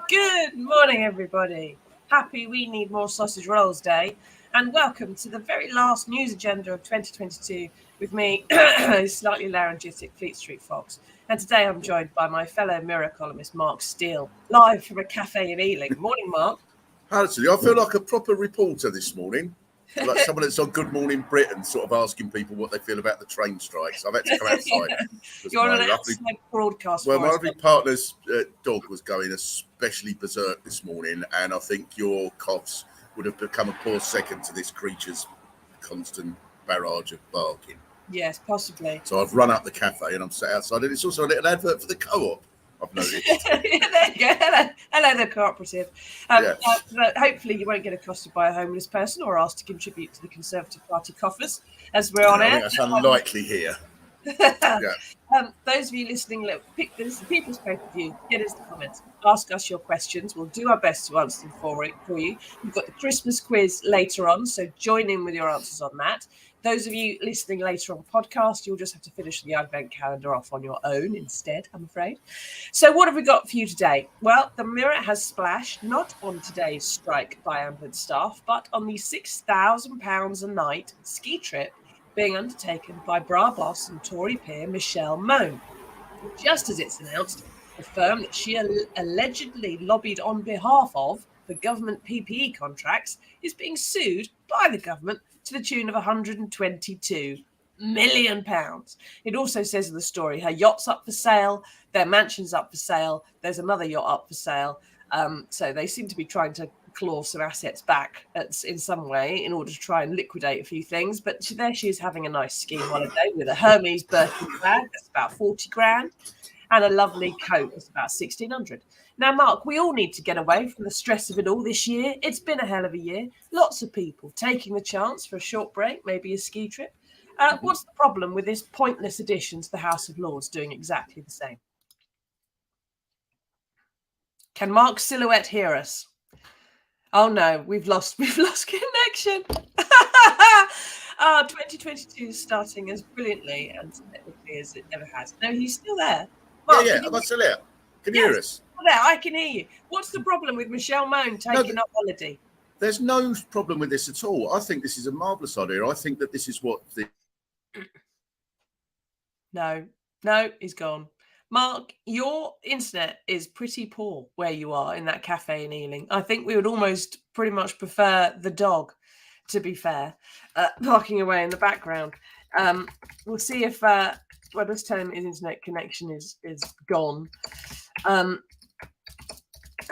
Good morning, everybody. Happy We Need More Sausage Rolls Day, and welcome to the very last news agenda of 2022 with me, slightly laryngitic Fleet Street Fox. And today I'm joined by my fellow Mirror columnist, Mark Steele, live from a cafe in Ealing. Morning, Mark. Actually, I feel like a proper reporter this morning, like someone that's on Good Morning Britain, sort of asking people what they feel about the train strikes. I've had to come outside. You're on an outside broadcast. Well, my lovely partner's dog was going especially berserk this morning, and I think your coughs would have become a poor second to this creature's constant barrage of barking. Yes, possibly. So I've run up the cafe and I'm sat outside, and it's also a little advert for the co-op, I've noticed. There you go. Hello, the cooperative. Hopefully you won't get accosted by a homeless person or asked to contribute to the Conservative Party coffers as we're on air. That's unlikely here. Those of you listening, pick this the People's Pay-Per-View. Get us the comments. Ask us your questions. We'll do our best to answer them for you. We've got the Christmas quiz later on, so join in with your answers on that. Those of you listening later on podcast, you'll just have to finish the advent calendar off on your own instead, I'm afraid. So what have we got for you today? Well, the Mirror has splashed not on today's strike by ambulance staff, but on the £6,000 a night ski trip being undertaken by bra boss and Tory peer Michelle Mone. Just as it's announced, the firm that she allegedly lobbied on behalf of for government PPE contracts is being sued by the government to the tune of £122 million. It also says in the story her yacht's up for sale, their mansion's up for sale, there's another yacht up for sale. So they seem to be trying to claw some assets back in some way in order to try and liquidate a few things. But there she is having a nice ski holiday with a Hermes Birkin bag that's about 40 grand and a lovely coat that's about 1,600. Now, Mark, we all need to get away from the stress of it all this year. It's been a hell of a year. Lots of people taking the chance for a short break, maybe a ski trip. What's the problem with this pointless addition to the House of Lords doing exactly the same? Can Mark Silhouette hear us? Oh no, we've lost connection. 2022 is starting as brilliantly and technically as it ever has. No, he's still there. Mark, I'm still there. Can you hear us? There, I can hear you. What's the problem with Michelle Mone taking up holiday? There's no problem with this at all. I think this is a marvellous idea. I think that this is what the... No, he's gone. Mark, your internet is pretty poor where you are in that cafe in Ealing. I think we would almost pretty much prefer the dog, to be fair, barking away in the background. We'll see if... Well, this time his internet connection is gone.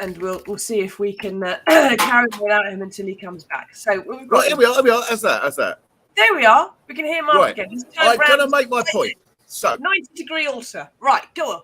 And we'll see if we can carry on without him until he comes back. So we've got here we are. How's that? There we are. We can hear Mark Right. again. He's I'm turned going to round. make my point. So, 90-degree altar. Right, go on.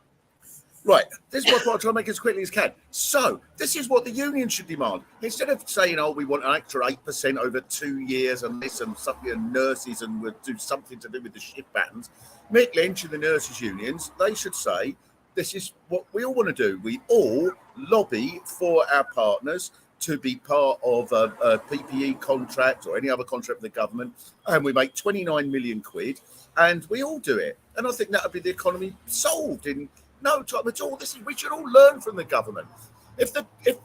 right, this is what I'm trying to make as quickly as can. So, this is what the union should demand. Instead of saying, oh, we want an extra 8% over 2 years and this and something and nurses and we'll do something to do with the shift patterns, Mick Lynch and the nurses unions, they should say, this is what we all want to do. We all lobby for our partners to be part of a PPE contract or any other contract with the government, and we make 29 million quid, and we all do it. And I think that would be the economy solved in no time at all. We should all learn from the government. If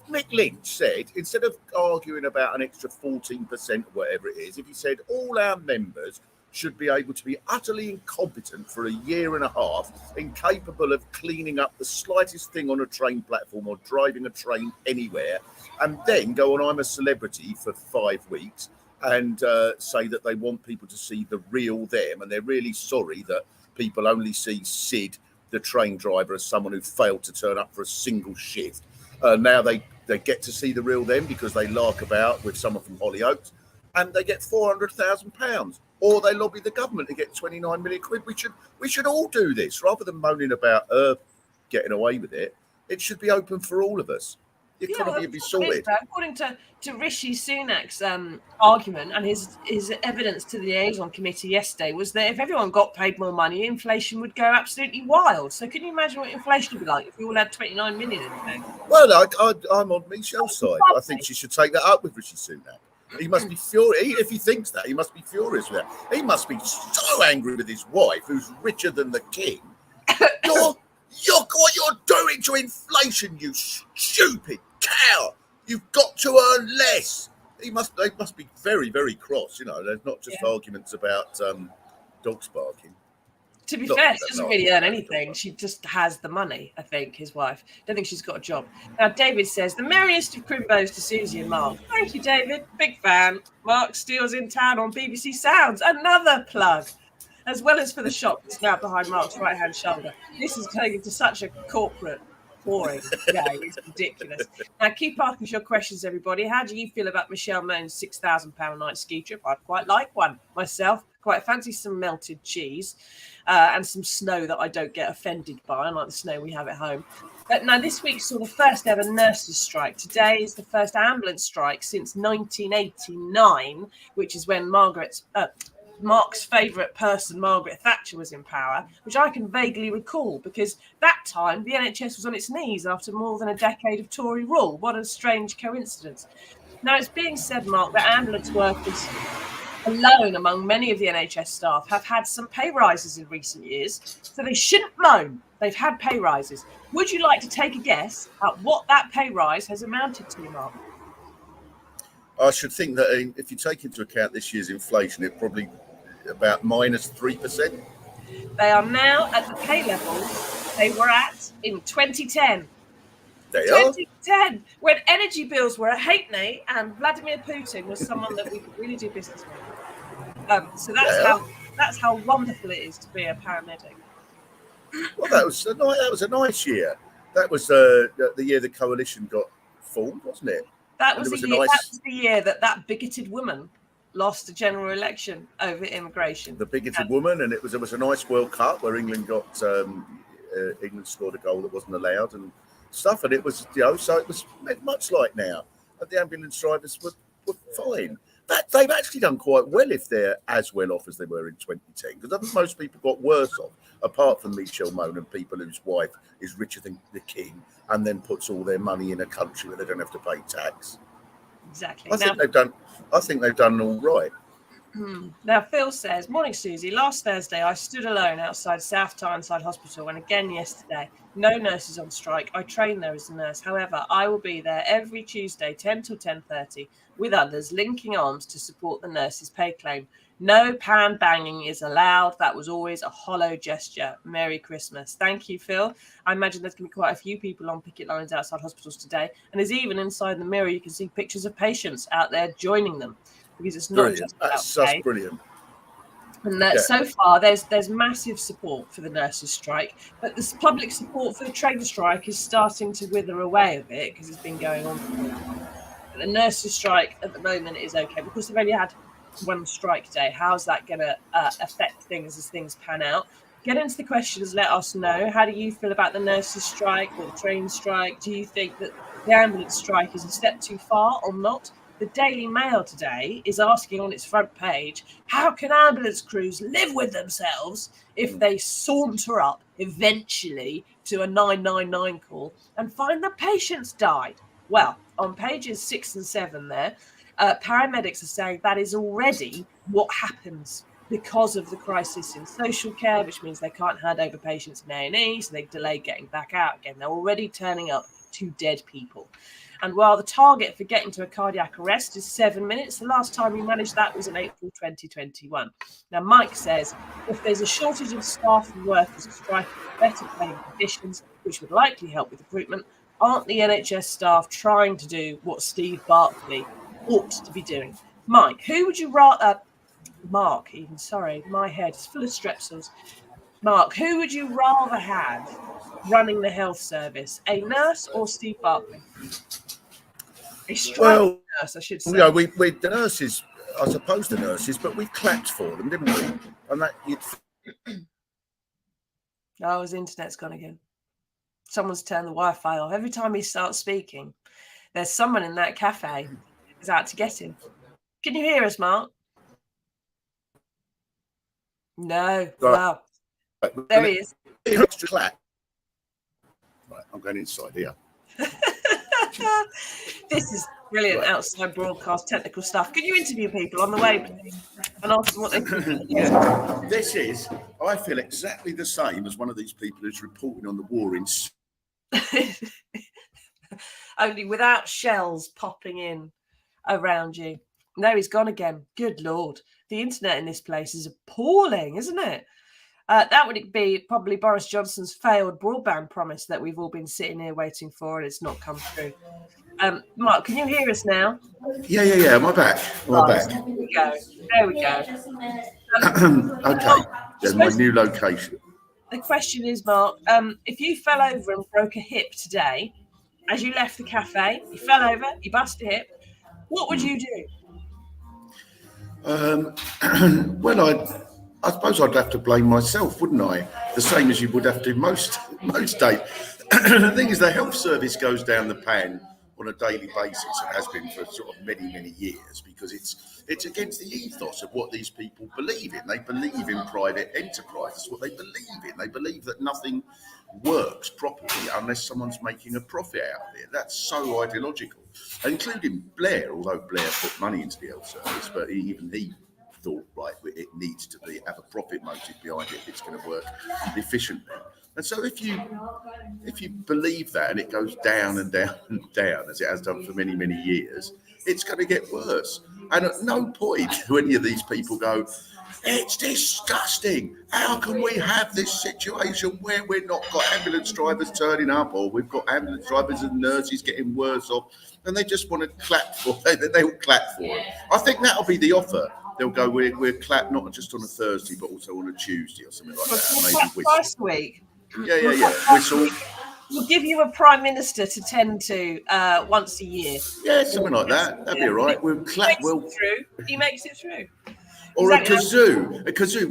Mick Lynch said, instead of arguing about an extra 14% or whatever it is, if he said all our members should be able to be utterly incompetent for a year and a half, incapable of cleaning up the slightest thing on a train platform or driving a train anywhere, and then go on I'm a Celebrity for 5 weeks and say that they want people to see the real them, and they're really sorry that people only see Sid, the train driver, as someone who failed to turn up for a single shift. Now they get to see the real them because they lark about with someone from Hollyoaks, and they get £400,000, or they lobby the government to get 29 million quid. We should all do this rather than moaning about getting away with it. It should be open for all of us. The economy would be sorted. According to Rishi Sunak's argument and his evidence to the liaison committee yesterday was that if everyone got paid more money, inflation would go absolutely wild. So can you imagine what inflation would be like if we all had 29 million in the bank? Well, I'm on Michelle's side. I think she should take that up with Rishi Sunak. He must be furious. If he thinks that, he must be furious with that. He must be so angry with his wife, who's richer than the king. What you're doing to inflation, you stupid cow! You've got to earn less. They must be very, very cross. You know, there's not just arguments about dogs barking. To be fair, she doesn't really earn anything. She just has the money, I think, his wife. Don't think she's got a job. Now, David says, the merriest of Crimbos to Susie and Mark. Thank you, David. Big fan. Mark Steele's in town on BBC Sounds. Another plug. As well as for the shop that's now behind Mark's right-hand shoulder. This is turning into such a corporate boring day. It's ridiculous. Now, keep asking your questions, everybody. How do you feel about Michelle Moan's £6,000 a night ski trip? I'd quite like one myself. Quite fancy some melted cheese and some snow that I don't get offended by, unlike the snow we have at home. But now, this week saw the first ever nurses' strike. Today is the first ambulance strike since 1989, which is when Mark's favourite person, Margaret Thatcher, was in power, which I can vaguely recall because that time the NHS was on its knees after more than a decade of Tory rule. What a strange coincidence. Now, it's being said, Mark, that ambulance workers alone among many of the NHS staff have had some pay rises in recent years, so they shouldn't moan. They've had pay rises. Would you like to take a guess at what that pay rise has amounted to, Mark? I should think that if you take into account this year's inflation, it's probably about -3%. They are now at the pay level they were at in 2010. 2010, when energy bills were a halfpenny and Vladimir Putin was someone that we could really do business with. So that's how wonderful it is to be a paramedic. Well, that was a nice year. That was the year the coalition got formed, wasn't it? That was the year that bigoted woman lost the general election over immigration. The bigoted woman, and it was a nice World Cup where England got England scored a goal that wasn't allowed and stuff, and it was so it was much like now. And the ambulance drivers were fine. They've actually done quite well if they're as well off as they were in 2010, because I think most people got worse off, apart from Michelle Moan and people whose wife is richer than the king and then puts all their money in a country where they don't have to pay tax. Exactly. I think they've done all right. Now, Phil says, morning, Susie. Last Thursday, I stood alone outside South Tyneside Hospital, and again yesterday. No nurses on strike. I train there as a nurse. However, I will be there every Tuesday, 10 till 10:30, with others, linking arms to support the nurses' pay claim. No pan banging is allowed. That was always a hollow gesture. Merry Christmas. Thank you, Phil. I imagine there's going to be quite a few people on picket lines outside hospitals today. And there's even inside the mirror, you can see pictures of patients out there joining them. Because it's not just about that's brilliant. And so far, there's massive support for the nurses' strike, but this public support for the train strike is starting to wither away a bit because it's been going on for a while. But the nurses' strike at the moment is okay because they've only had one strike day? How's that going to affect things as things pan out? Get into the questions, let us know. How do you feel about the nurses' strike or the train strike? Do you think that the ambulance strike is a step too far or not? The Daily Mail today is asking on its front page, how can ambulance crews live with themselves if they saunter up eventually to a 999 call and find the patient's died? Well, on pages 6 and 7 there, paramedics are saying that is already what happens because of the crisis in social care, which means they can't hand over patients in A&E, so they delay getting back out again. They're already turning up to dead people. And while the target for getting to a cardiac arrest is 7 minutes, the last time we managed that was in April 2021. Now, Mike says, if there's a shortage of staff and workers striking for better paying conditions, which would likely help with recruitment, aren't the NHS staff trying to do what Steve Barclay ought to be doing? Mike, who would you rather... Mark, even, sorry, my head is full of strepsils. Mark, who would you rather have running the health service, a nurse or Steve Barclay? A striking nurse, I should say. Yeah, we the nurses, I suppose the nurses, but we clapped for them, didn't we? And that Oh, his internet's gone again. Someone's turned the Wi-Fi off. Every time he starts speaking, there's someone in that cafe who's out to get him. Can you hear us, Mark? No. Wow. There he is. Extra clap. Right, I'm going inside here. This is brilliant outside broadcast technical stuff. Can you interview people on the way, please, and ask them what they think? Yeah. This is, I feel exactly the same as one of these people who's reporting on the war in... Only without shells popping in around you. No, he's gone again. Good Lord. The internet in this place is appalling, isn't it? That would be probably Boris Johnson's failed broadband promise that we've all been sitting here waiting for, and it's not come through. Mark, can you hear us now? Yeah. Am I back? Back? There we go. Okay. There's my new location. The question is, Mark, if you fell over and broke a hip today, as you left the cafe, you fell over, you busted a hip, what would you do? Well, I suppose I'd have to blame myself, wouldn't I? The same as you would have to most days. The thing is, the health service goes down the pan on a daily basis. It has been for sort of many years, because it's against the ethos of what these people believe in. They believe in private enterprise. That's what they believe in. They believe that nothing works properly unless someone's making a profit out of it. That's so ideological, including Blair, although Blair put money into the health service, but even he thought, right, it needs to have a profit motive behind it if it's going to work efficiently. And so if you believe that, and it goes down and down and down, as it has done for many years, it's going to get worse. And at no point do any of these people go, it's disgusting. How can we have this situation where we've not got ambulance drivers turning up, or we've got ambulance drivers and nurses getting worse off, and they just want to clap for it. They will clap for it. I think that'll be the offer. They'll go, we're clap not just on a Thursday, but also on a Tuesday or something like that. Maybe twice a week. Yeah. Whistle. We'll give you a prime minister to tend to once a year. Yeah, something like that. That'd be all right. We'll clap. He makes it through. Or exactly. a kazoo.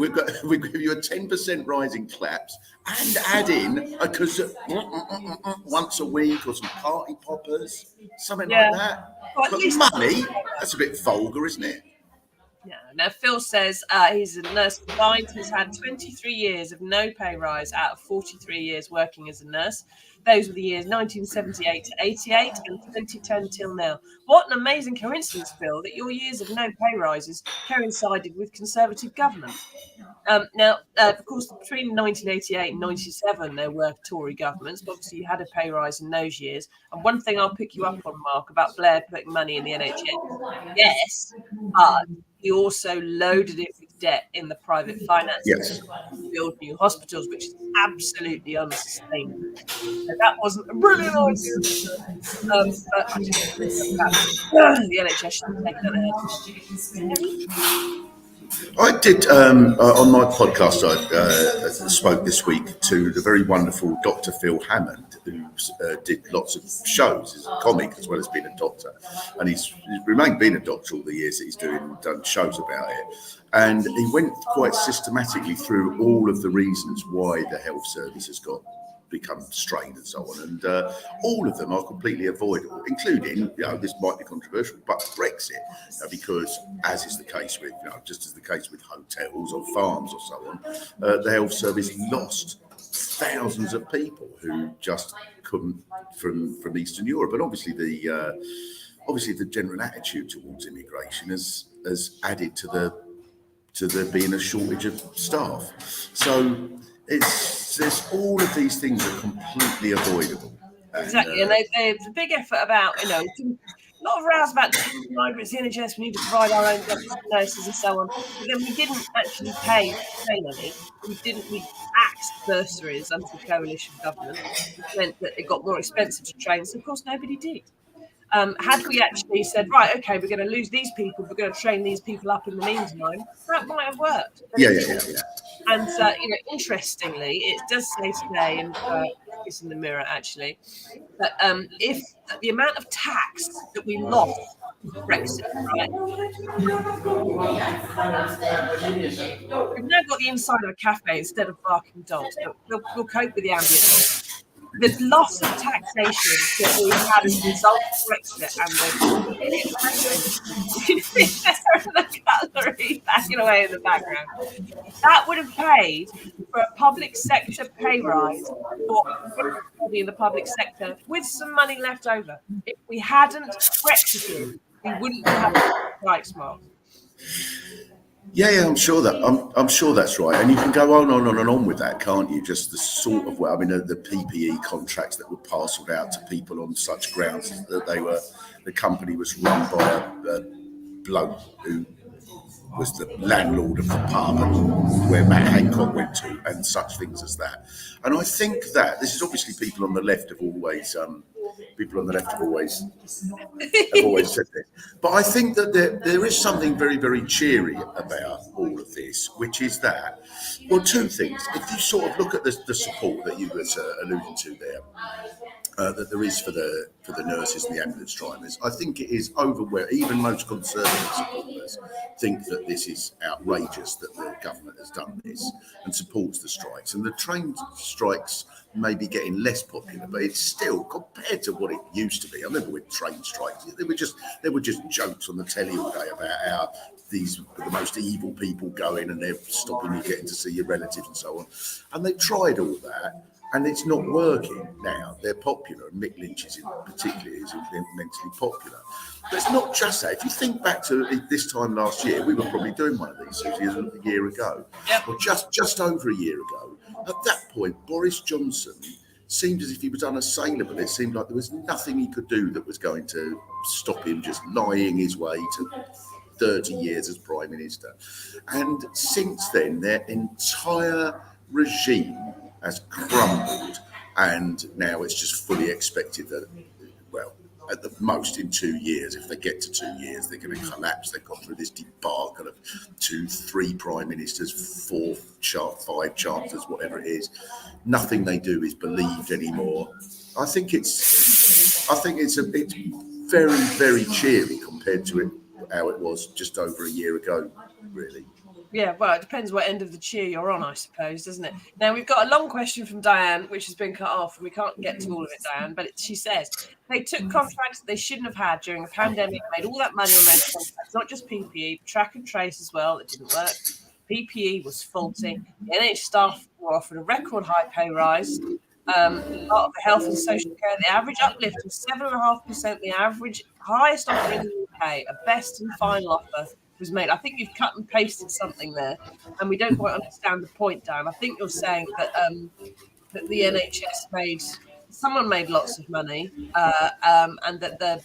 We give you a 10% rise in claps and add in a kazoo once a week, or some party poppers, something like that. Well, but money, that's a bit vulgar, isn't it? Yeah. Now, Phil says he's a nurse combined. He's had 23 years of no pay rise out of 43 years working as a nurse. Those were the years 1978 to 88 and 2010 till now. What an amazing coincidence, Phil, that your years of no pay rises coincided with Conservative government. Now, of course, between 1988 and 97, there were Tory governments, but obviously you had a pay rise in those years. And one thing I'll pick you up on, Mark, about Blair putting money in the NHS, yes, but he also loaded it with debt in the private finances to build new hospitals, which is absolutely unsustainable. So that wasn't a brilliant idea. But I just think that the NHS should take that out. I did on my podcast. I spoke this week to the very wonderful Dr. Phil Hammond, who did lots of shows. He's a comic as well as being a doctor, and he's remained being a doctor all the years that he's done shows about it. And he went quite systematically through all of the reasons why the health service has become strained and so on, and all of them are completely avoidable, including, this might be controversial, but Brexit, because as is the case with, just as the case with hotels or farms or so on, the health service lost thousands of people who just couldn't from Eastern Europe, and obviously the general attitude towards immigration has added to there being a shortage of staff. So there's all of these things are completely avoidable. Exactly, and there's a big effort about, a lot of rows about libraries, the NHS, we need to provide our own doctors and nurses and so on. But then we didn't actually pay any. We axed bursaries under the coalition government, which meant that it got more expensive to train. So of course nobody did. Had we actually said, right, okay, we're going to lose these people, we're going to train these people up in the meantime, that might have worked. But Yeah. And interestingly, it does say today, and it's in the Mirror actually, that if the amount of tax that we lost with Brexit, right? We've now got the inside of a cafe instead of barking dogs, but we'll cope with the ambient noise. The loss of taxation that we had as a result of Brexit and the cutlery banging away in the background, that would have paid for a public sector pay rise for everybody in the public sector with some money left over. If we hadn't Brexited, we wouldn't have strikes, Mark. Yeah, I'm sure that's right, and you can go on and on with that, can't you? Just the sort of the PPE contracts that were parcelled out to people on such grounds that the company was run by a bloke who was the landlord of the pub where Matt Hancock went to, and such things as that. And I think that this is obviously people on the left have always said this. But I think that there is something very, very cheery about all of this, which is that, well, two things. If you sort of look at the support that you were alluding to there, that there is for the nurses and the ambulance drivers, I think it is overwhelming. Even most conservative supporters think that this is outrageous that the government has done this and supports the strikes. And the train strikes may be getting less popular, but it's still, compared to what it used to be. I remember with train strikes, they were just jokes on the telly all day about how these were the most evil people going and they're stopping you getting to see your relatives and so on. And they tried all that. And it's not working now. They're popular, and Mick Lynch particularly is immensely popular. But it's not just that. If you think back to this time last year, we were probably doing one of these a year ago, or just over a year ago. At that point, Boris Johnson seemed as if he was unassailable. It seemed like there was nothing he could do that was going to stop him just lying his way to 30 years as Prime Minister. And since then, their entire regime has crumbled, and now it's just fully expected that, well, at the most in 2 years, if they get to 2 years, they're going to collapse. They've gone through this debacle of 2-3 prime ministers, 4 5 chancellors, whatever it is. Nothing they do is believed anymore. I think it's very, very cheery compared to how it was just over a year ago, really. Yeah, well, it depends what end of the cheer you're on, I suppose, doesn't it? Now, we've got a long question from Diane, which has been cut off, and we can't get to all of it, Diane, but she says, they took contracts that they shouldn't have had during a pandemic, made all that money on those contracts, not just PPE, track and trace as well, it didn't work. PPE was faulty. The NHS staff were offered a record high pay rise. Part of the health and social care, the average uplift was 7.5%, the average highest offer in the UK, a best and final offer was made. I think you've cut and pasted something there, and we don't quite understand the point, Dan. I think you're saying that that the NHS someone made lots of money, and that the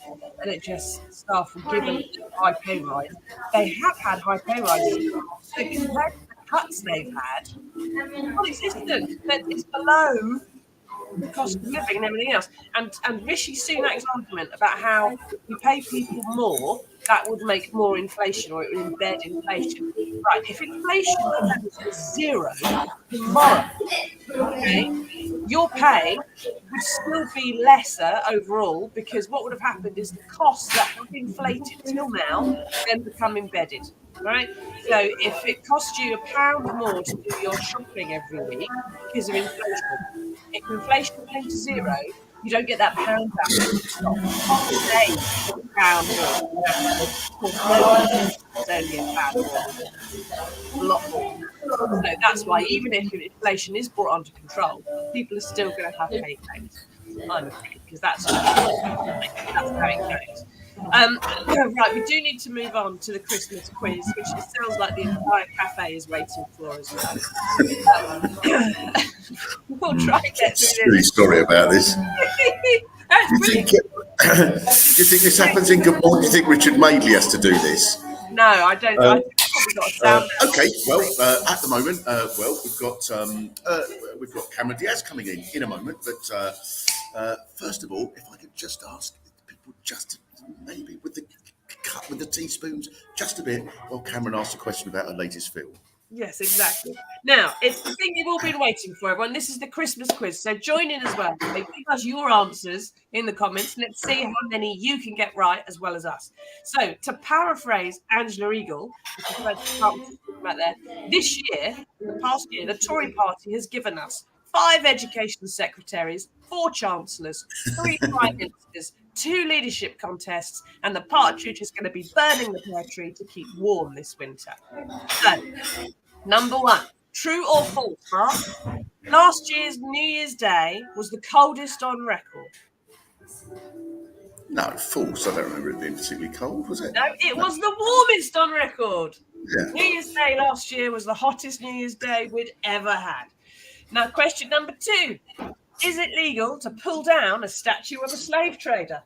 NHS staff were given a high pay rise. They have had high pay rises, so compared to the cuts they've had, non-existent. It's below the cost of living and everything else. And Rishi Sunak's argument about how if we pay people more, that would make more inflation, or it would embed inflation. Right, if inflation goes to zero tomorrow, okay, your pay would still be lesser overall, because what would have happened is the costs that have inflated till now then become embedded. Right? So if it costs you £1 more to do your shopping every week because of inflation, if inflation came to zero, you don't get that pound back at the shop. You pay £1 more. Of course, nobody it's only £1 more. A lot more than that. So that's why, even if inflation is brought under control, people are still going to have pay claims, I'm afraid, because that's just that's how it goes. Right, we do need to move on to the Christmas quiz, which it sounds like the entire cafe is waiting for as well. We'll try and get through Really this. sorry about this. That's Do you brilliant. think this happens in Good Morning? Do you think Richard Madeley has to do this? No, I don't. I think we've probably got a sound. Okay, well, at the moment, we've got Cameron Diaz coming in a moment. But first of all, if I could just ask people, just maybe with the cut with the teaspoons, just a bit, while Cameron asks a question about her latest film. Yes, exactly. Now, it's the thing you've all been waiting for, everyone. This is the Christmas quiz. So join in as well. Give us your answers in the comments. Let's see how many you can get right as well as us. So, to paraphrase Angela Eagle, which is what I'm talking about there, this year, in the past year, the Tory party has given us 5 education secretaries, 4 chancellors, 3 prime ministers, 2 leadership contests, and the partridge is going to be burning the pear tree to keep warm this winter. So, number 1, true or false, Mark? Last year's New Year's Day was the coldest on record. No, false. I don't remember it being particularly cold, was it? No, it was the warmest on record. Yeah. New Year's Day last year was the hottest New Year's Day we'd ever had. Now, question number 2. Is it legal to pull down a statue of a slave trader?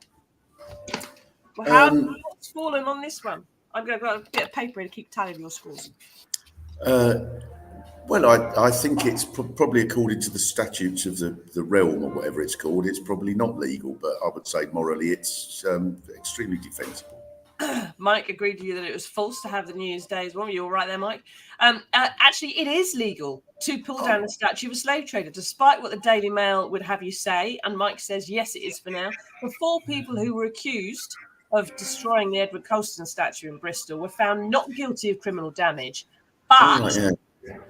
Well, how have you fallen on this one? I've got a bit of paper to keep tally of your scores. Well, I think it's probably, according to the statutes of the realm or whatever it's called, it's probably not legal, but I would say morally it's extremely defensible. Mike agreed with you that it was false to have the New Year's Day as well. You all right there, Mike? Actually, it is legal to pull down a statue of a slave trader, despite what the Daily Mail would have you say. And Mike says, yes, it is for now. The 4 people who were accused of destroying the Edward Colston statue in Bristol were found not guilty of criminal damage. But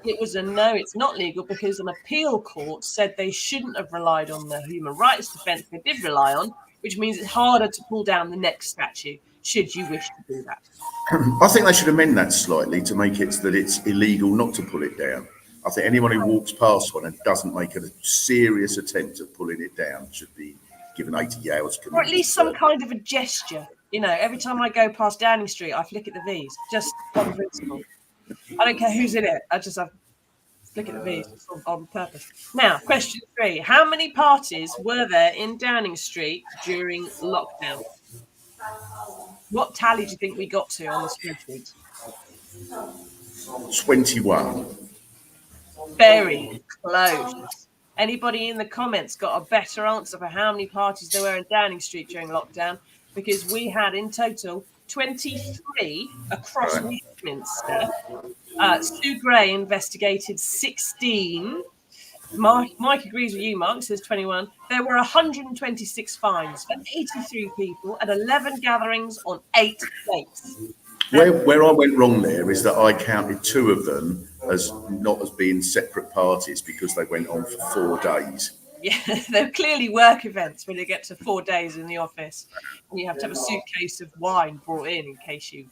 it was a no, it's not legal, because an appeal court said they shouldn't have relied on the human rights defence they did rely on, which means it's harder to pull down the next statue, should you wish to do that. I think they should amend that slightly to make it so that it's illegal not to pull it down. I think anyone who walks past one and doesn't make a serious attempt at pulling it down should be given 80 hours. Or at least some kind of a gesture. You know, every time I go past Downing Street, I flick at the V's, just on principle. I don't care who's in it. I just have flick at the V's on purpose. Now, question 3. How many parties were there in Downing Street during lockdown? What tally do you think we got to on the spreadsheet? 21. Very close. Anybody in the comments got a better answer for how many parties there were in Downing Street during lockdown? Because we had in total 23 across Westminster. Sue Gray investigated 16. Mike agrees with you, Mark, says 21. There were 126 fines for 83 people at 11 gatherings on 8 dates. Where I went wrong there is that I counted 2 of them as not as being separate parties because they went on for 4 days. Yeah, they're clearly work events when you get to 4 days in the office, and you have to have a suitcase of wine brought in case you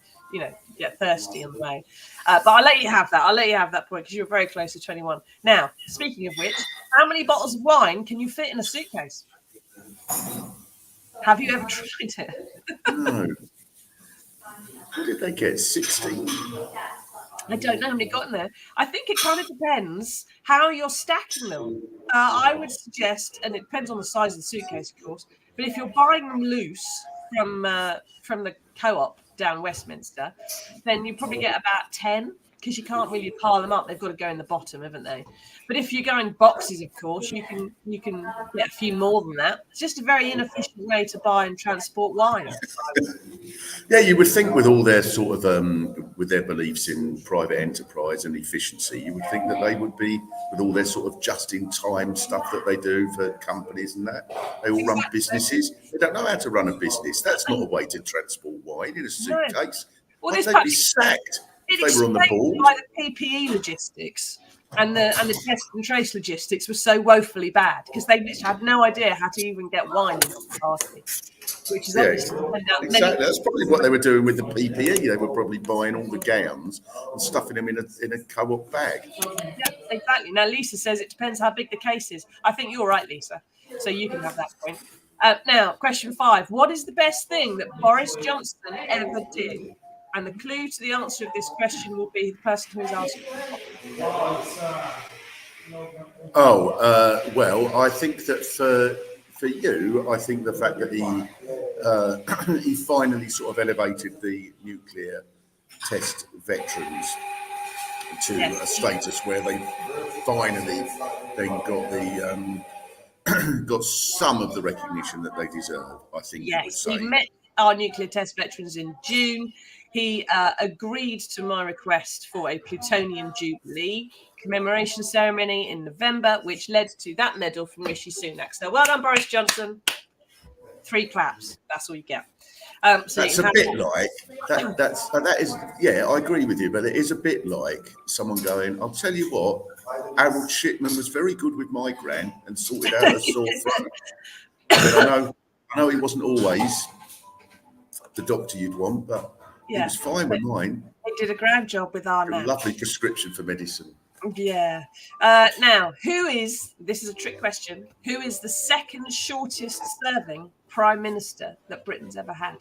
get thirsty on the way. But I'll let you have that. I'll let you have that point because you were very close to 21. Now, speaking of which, how many bottles of wine can you fit in a suitcase? Have you ever tried it? No. What did they get? 16? I don't know how many got in there. I think it kind of depends how you're stacking them. I would suggest, and it depends on the size of the suitcase, of course, but if you're buying them loose from the co-op down Westminster, then you probably get about 10. because you can't really pile them up. They've got to go in the bottom, haven't they? But if you're going boxes, of course, you can get a few more than that. It's just a very inefficient way to buy and transport wine. Yeah, you would think with all their sort of with their beliefs in private enterprise and efficiency, you would think that they would be, with all their sort of just-in-time stuff that they do for companies and that, they all run businesses. They don't know how to run a business. That's not a way to transport wine in a suitcase. Well, They'd be sacked if they were on the board. By the PPE logistics and the test and trace logistics was so woefully bad because they literally had no idea how to even get wine into the party. Which is exactly. That's probably what they were doing with the PPE. They were probably buying all the gowns and stuffing them in a co-op bag. Yeah, exactly. Now, Lisa says it depends how big the case is. I think you're right, Lisa. So you can have that point. Now, question 5. What is the best thing that Boris Johnson ever did? And the clue to the answer of this question will be the person who's asking. Well, I think that for you, I think the fact that he finally sort of elevated the nuclear test veterans to a status where they finally then got the got some of the recognition that they deserve. I think. Yes, he met our nuclear test veterans in June. He agreed to my request for a plutonium jubilee commemoration ceremony in November, which led to that medal from Rishi Sunak. So well done, Boris Johnson. 3 claps. That's all you get. So that's a bit like that. That is, yeah, I agree with you, but it is a bit like someone going, "I'll tell you what, Harold Shipman was very good with my gran and sorted out a sore throat. I know he wasn't always the doctor you'd want, but he was fine with mine. He did a grand job with our nan. Lovely prescription for medicine." Yeah. Now, this is a trick question, who is the second shortest serving Prime Minister that Britain's ever had?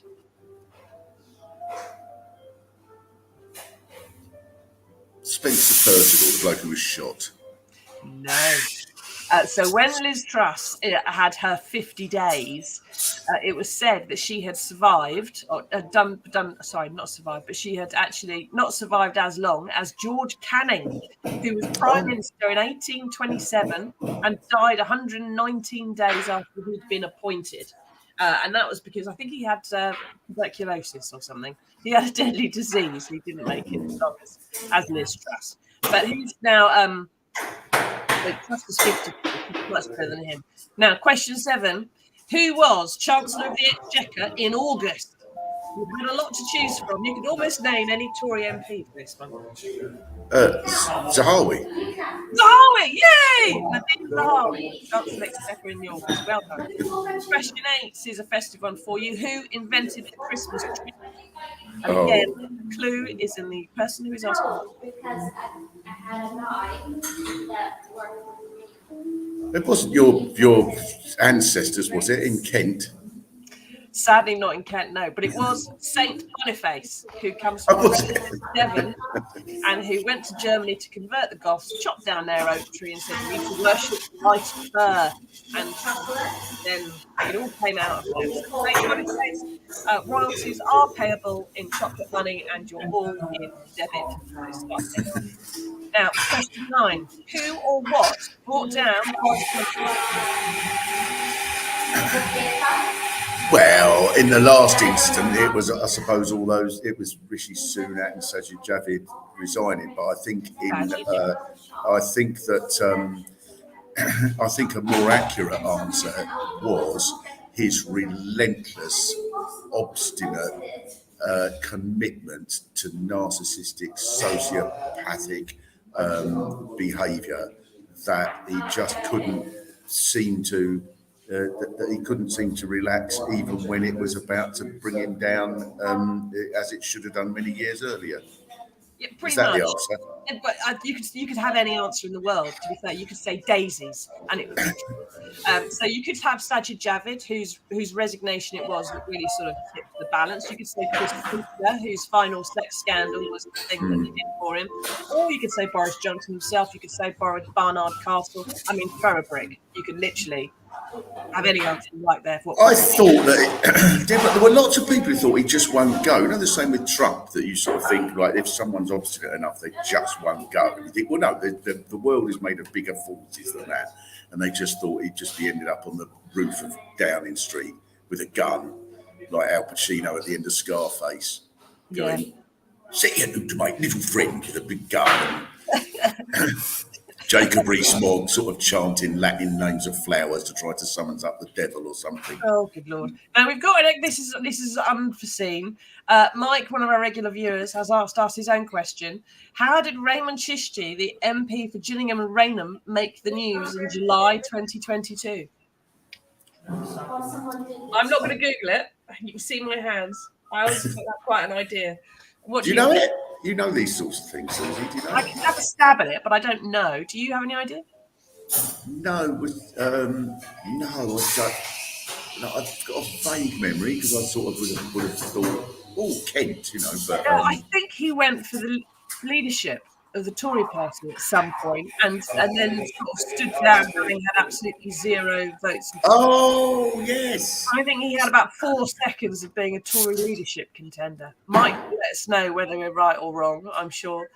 Spencer Percival, the bloke who was shot. No. So when Liz Truss had her 50 days, it was said that she had survived, or not survived, but she had actually not survived as long as George Canning, who was Prime Minister in 1827 and died 119 days after he'd been appointed. And that was because I think he had tuberculosis or something. He had a deadly disease. He didn't make it as long as Liz Truss. But he's now... Truss was 50, much better than him. Now, question 7. Who was Chancellor of the Exchequer in August? You've had a lot to choose from. You could almost name any Tory MP for this one. Zahawi. Zahawi, yay! Nadine Zahawi, Chancellor of the Exchequer in August. Well done. Question 8 is a festive one for you. Who invented the Christmas tree? And again, the clue is in the person who is asking. Because I had a night that worked with me. It wasn't your ancestors, was it, in Kent? Sadly, not in Kent, no. But it was Saint Boniface, who comes from Devon, and who went to Germany to convert the Goths, chopped down their oak tree, and said, "We need to worship white fir." And then it all came out of this. Saint Boniface, royalties are payable in chocolate money, and you're all in debit. Now, question 9: Who or what brought down? Well, in the last instant, it was, I suppose, it was Rishi Sunak and Sajid Javid resigning. But I think I think a more accurate answer was his relentless, obstinate commitment to narcissistic, sociopathic behaviour that he just couldn't seem to. That he couldn't seem to relax even when it was about to bring him down, as it should have done many years earlier. Yeah, pretty Is that much. the answer? But you could have any answer in the world. To be fair, you could say daisies, and it would be true. So you could have Sajid Javid, whose resignation it was that really sort of tipped the balance. You could say Chris Cooper, whose final sex scandal was the thing that he did for him, or you could say Boris Johnson himself. You could say Barnard Castle. I mean, throw a brick. You could literally have any answer you like there. For I thought that there were lots of people who thought he just won't go. You know, the same with Trump, that you sort of think, like, if someone's obstinate enough, they just won't go. And you think, well, no, the world is made of bigger forces than that. And they just thought he'd just be ended up on the roof of Downing Street with a gun, like Al Pacino at the end of Scarface, going, "Say hello to my little friend with a big gun." Jacob Rees-Mogg sort of chanting Latin names of flowers to try to summons up the devil or something. Oh, good Lord. Now we've got, this is unforeseen. Mike, one of our regular viewers, has asked us his own question. How did Raymond Chishti, the MP for Gillingham and Rainham, make the news in July 2022? I'm not going to Google it. You can see my hands. I always got quite an idea. What do you know it? You know these sorts of things, Susie. Do you know? I can have a stab at it, but I don't know. Do you have any idea? No, I've got a vague memory because I sort of would have thought, oh, Kent, you know. But no, I think he went for the leadership of the Tory party at some point, and then sort of stood down having had absolutely zero votes. Oh, yes. I think he had about 4 seconds of being a Tory leadership contender. Mike, let us know whether we're right or wrong, I'm sure.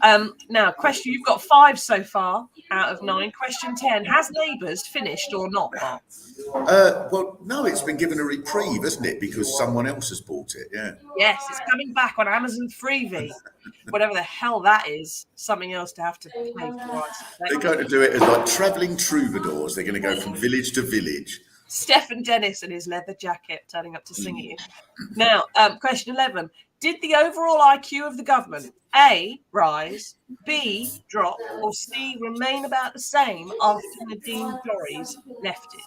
Now, question, you've got 5 so far out of 9. Question 10, has Neighbours finished or not, Mark? Well, no, it's been given a reprieve, hasn't it? Because someone else has bought it, yeah. Yes, it's coming back on Amazon Freebie. Whatever the hell that is, something else to have to pay for. They're going to do it as like travelling troubadours. They're going to go from village to village. Stephen Dennis in his leather jacket turning up to sing at you. Now, question 11. Did the overall IQ of the government, A, rise, B, drop, or C, remain about the same after Nadine Dorries left it?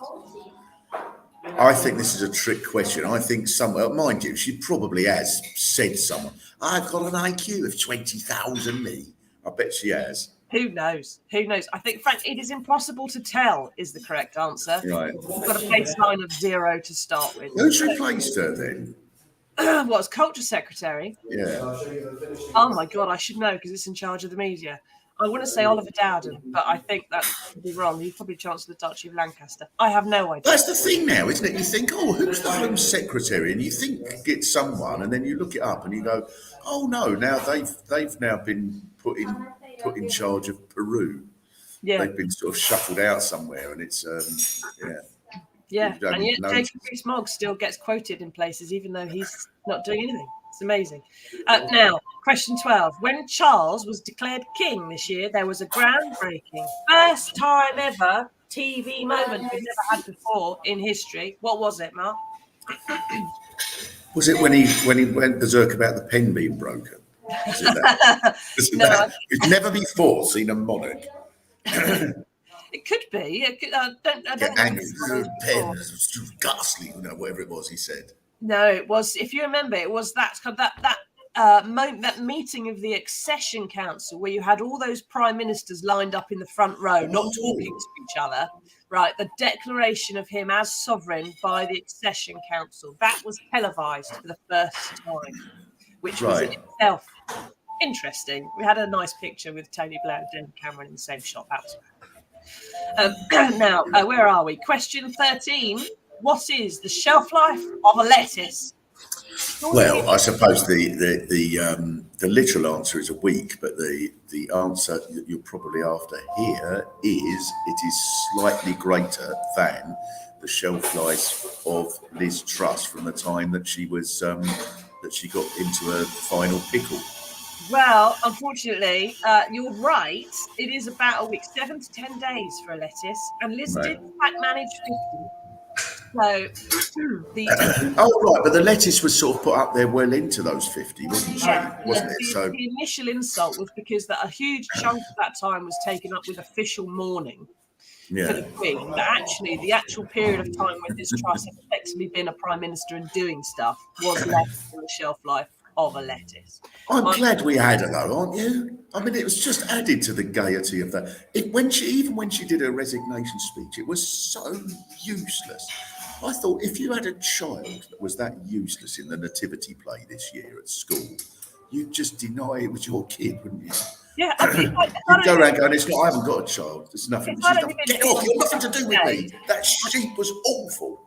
I think this is a trick question. I think mind you, she probably has said someone, I've got an IQ of 20,000 me. I bet she has. Who knows? Who knows? I think, Frank, it is impossible to tell is the correct answer. Right. We've got a baseline of 0 to start with. Who's replaced her then? Was Culture Secretary? Yeah. Oh my God, I should know because it's in charge of the media. I want to say Oliver Dowden, but I think that could be wrong. He's probably Chancellor of the Duchy of Lancaster. I have no idea. That's the thing now, isn't it? You think, oh, who's the Home Secretary? And you think it's someone, and then you look it up and you go, oh no, now they've now been put in charge of Peru. Yeah. They've been sort of shuffled out somewhere, and it's Yeah, and yet Jacob Rees-Mogg still gets quoted in places, even though he's not doing anything. It's amazing. Now, question 12. When Charles was declared king this year, there was a groundbreaking, first time ever TV moment we've never had before in history. What was it, Mark? Was it when he went berserk about the pen being broken? Was it that? No, we've never before seen a monarch. It could be. I don't angry. Pen is ghastly, whatever it was he said. No, it was. If you remember, it was that meeting of the Accession Council where you had all those prime ministers lined up in the front row, not talking to each other. Right, the declaration of him as sovereign by the Accession Council that was televised for the first time, which was in itself interesting. We had a nice picture with Tony Blair and David Cameron in the same shot. That was now, where are we? Question 13. What is the shelf life of a lettuce? Well, I suppose the literal answer is a week, but the answer that you're probably after here is it is slightly greater than the shelf life of Liz Truss from the time that she was that she got into a final pickle. Well, unfortunately, you're right. It is about a week, 7 to 10 days for a lettuce, and Liz did in fact manage 50. So but the lettuce was sort of put up there well into those 50, wasn't she? Wasn't it? So the initial insult was because that a huge chunk of that time was taken up with official mourning for the Queen. But actually, the actual period of time when Liz Truss had effectively been a prime minister and doing stuff was less than the shelf life of a lettuce. I'm glad we had her though, aren't you? I mean, it was just added to the gaiety of that. When she did her resignation speech, it was so useless. I thought if you had a child that was that useless in the nativity play this year at school, you'd just deny it was your kid, wouldn't you? Yeah, I mean, like, You go around going, it's not, I haven't got a child. It's nothing. It's not She's only not, been get off, you've nothing to do with me. days. That sheep was awful.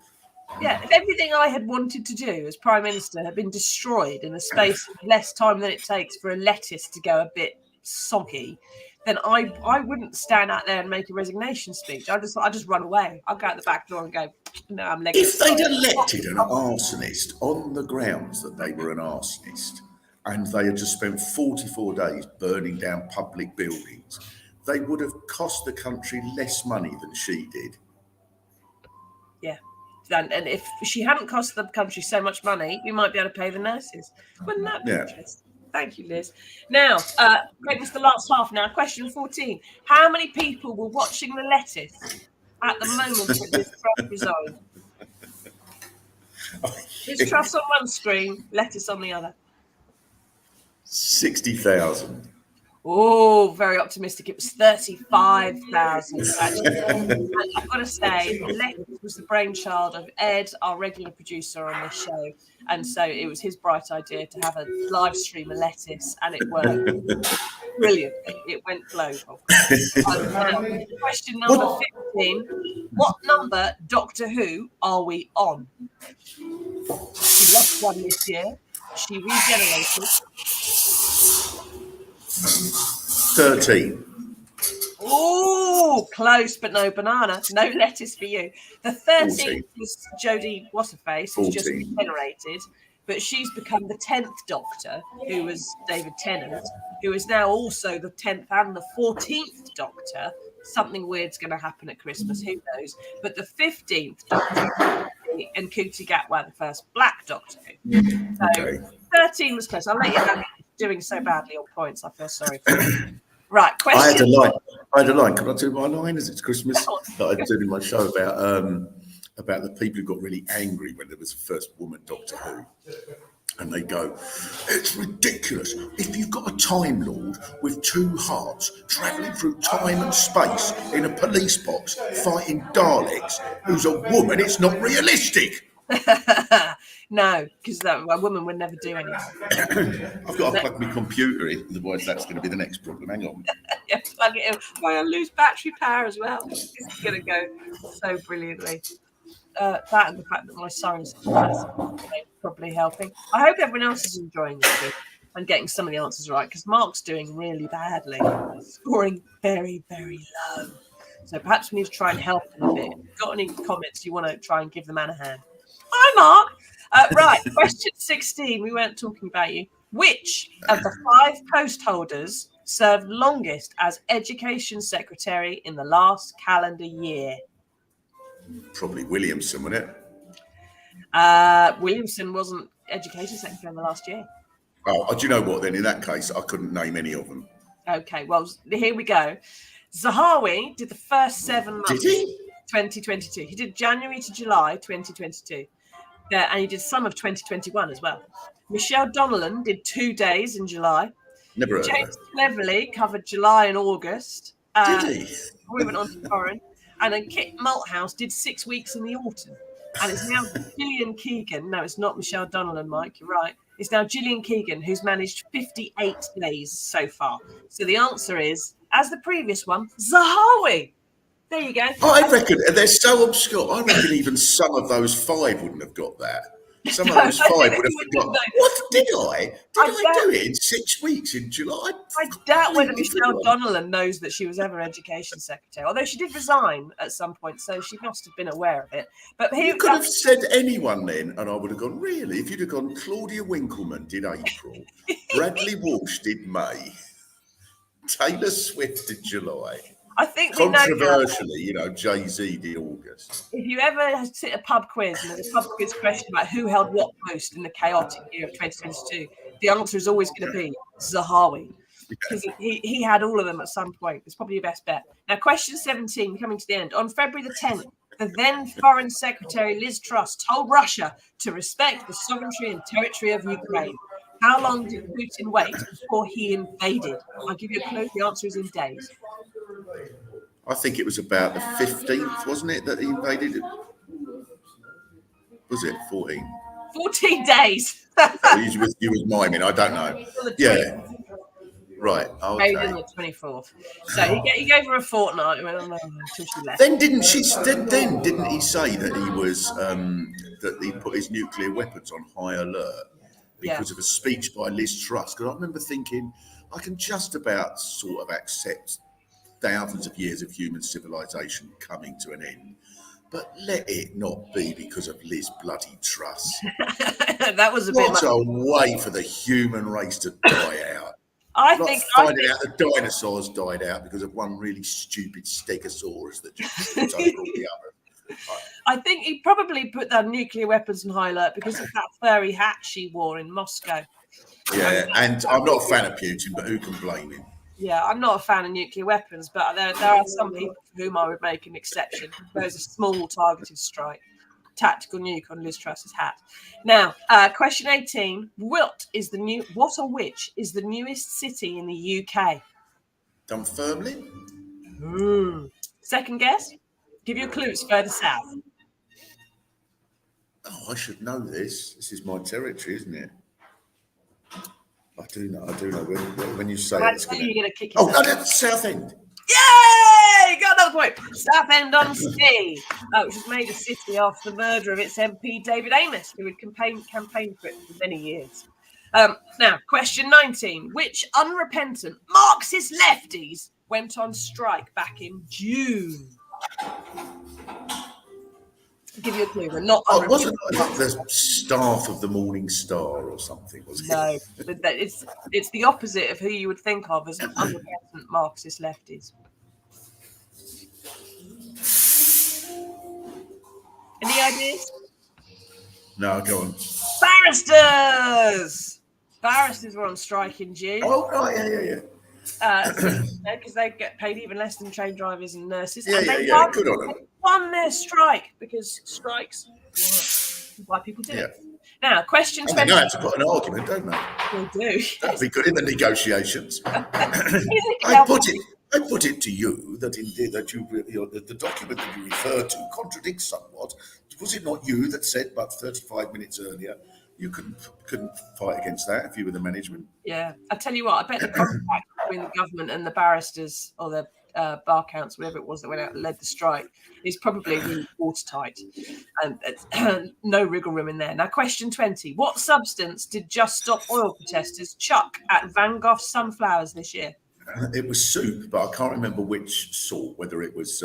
Yeah, if everything I had wanted to do as Prime Minister had been destroyed in the space of less time than it takes for a lettuce to go a bit soggy, then I wouldn't stand out there and make a resignation speech. I just run away. I'll go out the back door and go, no, I'm legging If they'd elected an arsonist on the grounds that they were an arsonist and they had just spent 44 days burning down public buildings, they would have cost the country less money than she did. Yeah. And if she hadn't cost the country so much money, we might be able to pay the nurses. Wouldn't that be interesting? Thank you, Liz. Now, great, it's the last half now. Question 14. How many people were watching the lettuce at the moment that Liz Truss resigned? Liz Truss on one screen, lettuce on the other. 60,000. Oh, very optimistic. It was 35,000. I've got to say, lettuce was the brainchild of Ed, our regular producer on this show. And so it was his bright idea to have a live stream of lettuce, and it worked brilliantly. It went global. Question number 15. What number Doctor Who are we on? She lost one this year. She regenerated. 13. Oh, close, but no banana. No lettuce for you. The 13th 14. was Jodie What's-her-face, who's just 14. regenerated, but she's become the 10th Doctor, who was David Tennant, who is now also the 10th and the 14th Doctor. Something weird's going to happen at Christmas, who knows? But the 15th Doctor and Ncuti Gatwa, the first Black Doctor. So 13 was close. I'll let you have it. Doing so badly on points, I feel sorry for you. Right, question. I had a line. Can I do my line as it's Christmas? That I did in my show about the people who got really angry when there was a first woman Doctor Who. And they go, it's ridiculous. If you've got a Time Lord with two hearts travelling through time and space in a police box fighting Daleks who's a woman, it's not realistic. No, because a woman would never do anything. I've got to plug my computer in, otherwise that's going to be the next problem. Hang on. Yeah, plug it in. I lose battery power as well. It's going to go so brilliantly. That and the fact that my son's probably helping. I hope everyone else is enjoying this and getting some of the answers right, because Mark's doing really badly, scoring very, very low. So perhaps we need to try and help him a bit. If you've got any comments, you want to try and give the man a hand. Hi, Mark. Right, question 16. We weren't talking about you. Which of the 5 post holders served longest as Education Secretary in the last calendar year? Probably Williamson, wasn't it? Williamson wasn't Education Secretary in the last year. Oh, do you know what then? In that case, I couldn't name any of them. Okay, well, here we go. Zahawi did the first 7 months. Did he? 2022. He did January to July 2022. And he did some of 2021 as well. Michelle Donnellan did 2 days in July. Never heard James of it. Cleverly covered July and August. Did he? We went on to foreign. And then Kit Malthouse did 6 weeks in the autumn. And it's now Gillian Keegan. No, it's not Michelle Donnellan, Mike. You're right. It's now Gillian Keegan, who's managed 58 days so far. So the answer is, as the previous one, Zahawi. There you go. I reckon they're so obscure. I reckon even some of those 5 wouldn't have got that. Some of those 5 would have forgotten. What did I? I do it in 6 weeks in July? I doubt whether Michelle Donnellan knows that she was ever Education Secretary, although she did resign at some point, so she must have been aware of it. But you could have said anyone then, and I would have gone, really? If you'd have gone, Claudia Winkleman did April, Bradley Walsh did May, Taylor Swift did July. I think controversially, Jay-Z did August. If you ever sit a pub quiz and there's a pub quiz question about who held what post in the chaotic year of 2022, the answer is always going to be Zahawi. Because he had all of them at some point. It's probably your best bet. Now, question 17, coming to the end. On February the 10th, the then Foreign Secretary Liz Truss told Russia to respect the sovereignty and territory of Ukraine. How long did Putin wait before he invaded? I'll give you a clue. The answer is in days. I think it was about the 15th, wasn't it, that he invaded it? Was it 14? 14 days. You was miming, I don't know. Yeah. Right. Married Okay. on the 24th. So he gave her a fortnight until she left. Then didn't she? Then didn't he say that he was that he put his nuclear weapons on high alert because of a speech by Liz Truss? Because I remember thinking, I can just about sort of accept thousands of years of human civilization coming to an end, but let it not be because of Liz bloody Truss. That was a bit What much. a way for the human race to die out. I Like think finding out the dinosaurs died out because of one really stupid stegosaurus that just tripped over all the others. I think he probably put that nuclear weapons on high alert because of that furry hat she wore in Moscow. Yeah, and I'm not a fan of Putin, but who can blame him? Yeah, I'm not a fan of nuclear weapons, but there are some people for whom I would make an exception. There's a small targeted strike. Tactical nuke on Liz Truss's hat. Now, question 18. What or which is the newest city in the UK? Dunfermline? Second guess? Give you a clue, it's further south. Oh, I should know this. This is my territory, isn't it? I do know. When you say I it, it's tell going you, you're going to kick Oh, yourself. no, that's Southend. Yay! Got another point. Southend-on-Sea, which was made a city after the murder of its MP David Amess, who had campaigned for it for many years. Now, question 19. Which unrepentant Marxist lefties went on strike back in June? I'll give you a clue. We're not Oh, wasn't unrepentant. it the staff of the Morning Star or something? Was it? No, but it's the opposite of who you would think of as unrepentant Marxist lefties. Any ideas? No, go on. Barristers! Barristers were on strike in June. Oh, right, yeah. Because they get paid even less than train drivers and nurses. Yeah, and yeah, they yeah. Good on them. won their strike because strikes work. Why people do Yeah. it. Now, question And they 20. know how to put an argument, don't they? They do. That'd be good in the negotiations. I put it to you that indeed that the document that you refer to contradicts somewhat. Was it not you that said, but 35 minutes earlier, you couldn't fight against that if you were the management? Yeah, I tell you what, I bet the contract between the government and the barristers or the bar council, whatever it was that went out and led the strike, is probably really watertight. And no wriggle room in there. Now, question 20. What substance did Just Stop Oil protesters chuck at Van Gogh sunflowers this year? It was soup, but I can't remember which sort. Whether it was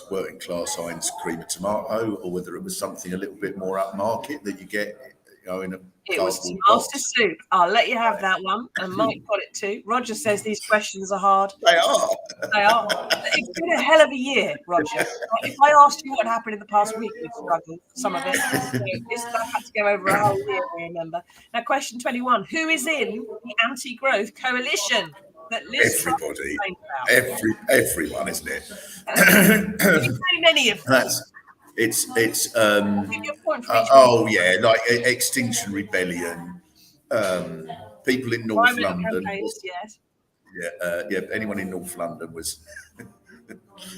working class Heinz cream and tomato, or whether it was something a little bit more upmarket that you get, in a. It was tomato soup. I'll let you have that one. And Mike got it too. Roger says these questions are hard. They are. They are. It's been a hell of a year, Roger. If I asked you what happened in the past week, you'd struggle. Some of it. This stuff had to go over a whole year, I remember. Now, question 21. Who is in the anti-growth coalition that Liz Truss Everybody. about? Everyone, isn't it? Very many of them. It's I'll give you a point for each oh yeah, like Extinction Rebellion, people in North environmental London. campaigns, yes. Yeah. Anyone in North London was.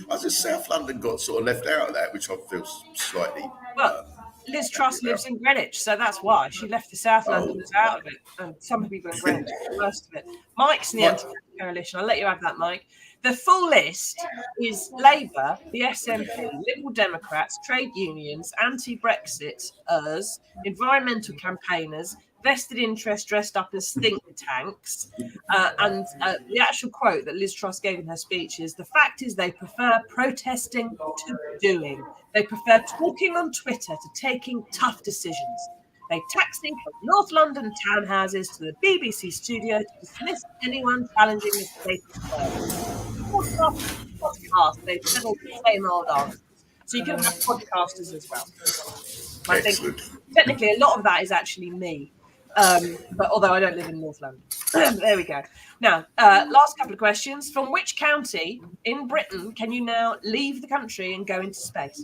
I just South London got sort of left out of that, which I feel slightly. Well, Liz Truss lives in Greenwich, so that's why she left the South Londoners out of it, and some people in Greenwich got most of it. Mike's in the anti-growth coalition. I'll let you have that, Mike. The full list is Labour, the SNP, Liberal Democrats, trade unions, anti-Brexiters, environmental campaigners, vested interest dressed up as think tanks. And the actual quote that Liz Truss gave in her speech is, "The fact is they prefer protesting to doing. They prefer talking on Twitter to taking tough decisions. They taxi from North London townhouses to the BBC studio to dismiss anyone challenging the status quo. Podcast, they peddle the same old answers." So you can have podcasters as well. I think technically a lot of that is actually me. But although I don't live in North London. There we go. Now, last couple of questions. From which county in Britain can you now leave the country and go into space?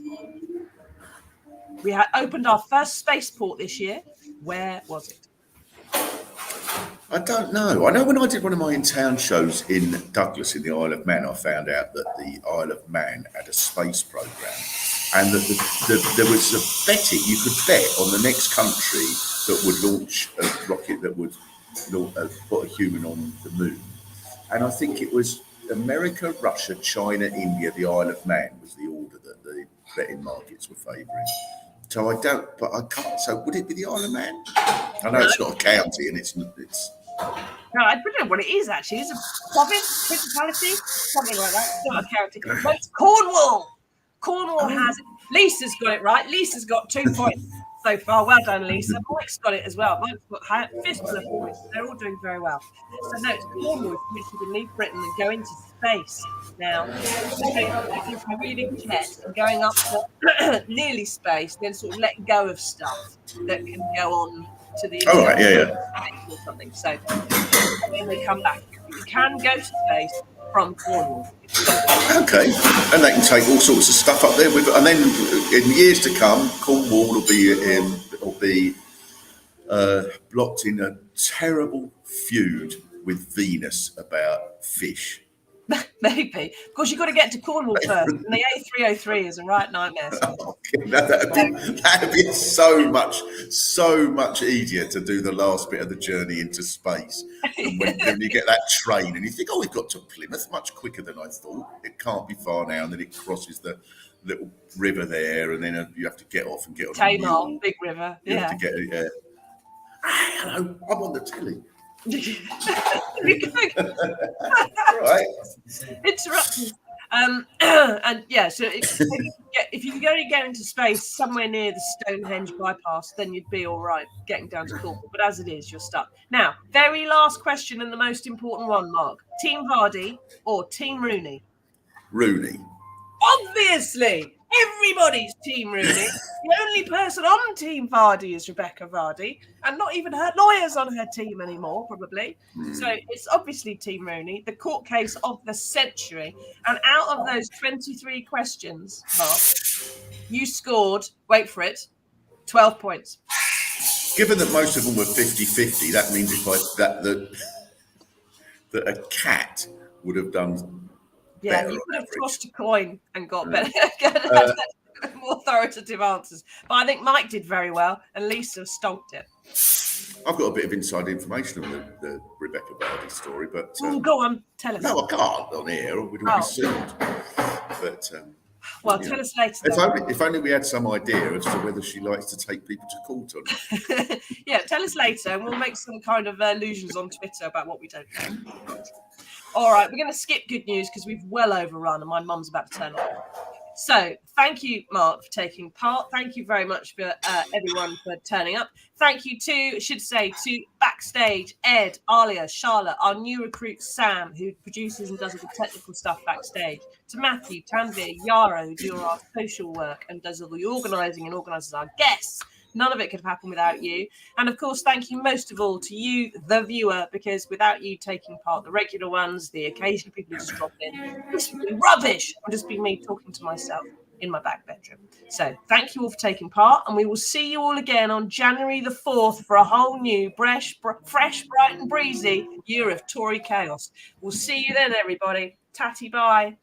We had opened our first spaceport this year. Where was it? I don't know. I know when I did one of my in-town shows in Douglas in the Isle of Man, I found out that the Isle of Man had a space program, and that there was a betting you could bet on the next country that would launch a rocket that would put a human on the moon. And I think it was America, Russia, China, India, the Isle of Man was the order that the betting markets were favouring. So I can't. So would it be the Isle of Man? I know it's not a county, and it's. No, I don't know what it is actually. It's a province, principality, something like that. It's not a county. No, it's Cornwall. Cornwall has it. Lisa's got it right. Lisa's got 2 points so far. Well done, Lisa. Mike's got it as well. Mike's got fistful of points. They're all doing very well. So no, it's Cornwall, which you can leave Britain and go into space. Now, if you're reading jet and going up to nearly space, then sort of let go of stuff that can go on to the or something. So when they come back, you can go to space from Cornwall. Okay, and they can take all sorts of stuff up there with it. And then in years to come, Cornwall will be blocked in a terrible feud with Venus about fish. Maybe. Of course, you've got to get to Cornwall first, and the A303 is a right nightmare. That'd be so much easier to do the last bit of the journey into space. And when you get that train and you think, we've got to Plymouth much quicker than I thought. It can't be far now, and then it crosses the little river there, and then you have to get off and get on Tamar, big river. You have to get hello, I'm on the telly. Right. Interruptions. And yeah, so if you could only get into space somewhere near the Stonehenge bypass, then you'd be all right getting down to Cornwall. But as it is, you're stuck. Now, very last question and the most important one, Mark. Team Vardy or Team Rooney? Rooney. Obviously, everybody's Team Rooney. The only person on Team Vardy is Rebecca Vardy, and not even her lawyers on her team anymore, probably. So it's obviously Team Rooney, the court case of the century. And out of those 23 questions, Mark, you scored, wait for it, 12 points. Given that most of them were 50-50, that means that a cat would have done. Yeah, you could have tossed a coin and got better, more authoritative answers. But I think Mike did very well, and Lisa stonked it. I've got a bit of inside information on the Rebecca Vardy story, but go on, tell us. No, I can't on air. We'd all be sued. But tell us later. If only we had some idea as to whether she likes to take people to court or not. Yeah, tell us later, and we'll make some kind of allusions on Twitter about what we don't know. All right, we're going to skip good news because we've well overrun and my mum's about to turn off. So thank you, Mark, for taking part. Thank you very much for everyone for turning up. Thank you to Backstage, Ed, Alia, Charlotte, our new recruit, Sam, who produces and does all the technical stuff backstage, to Matthew, Tanvir, Yara, who do our social work and does all the organising and organises our guests. None of it could have happened without you. And of course, thank you most of all to you, the viewer, because without you taking part, the regular ones, the occasional people who just drop in, this would be rubbish. It'd just be me talking to myself in my back bedroom. So thank you all for taking part. And we will see you all again on January the 4th for a whole new, fresh, bright and breezy year of Tory chaos. We'll see you then, everybody. Tatty bye.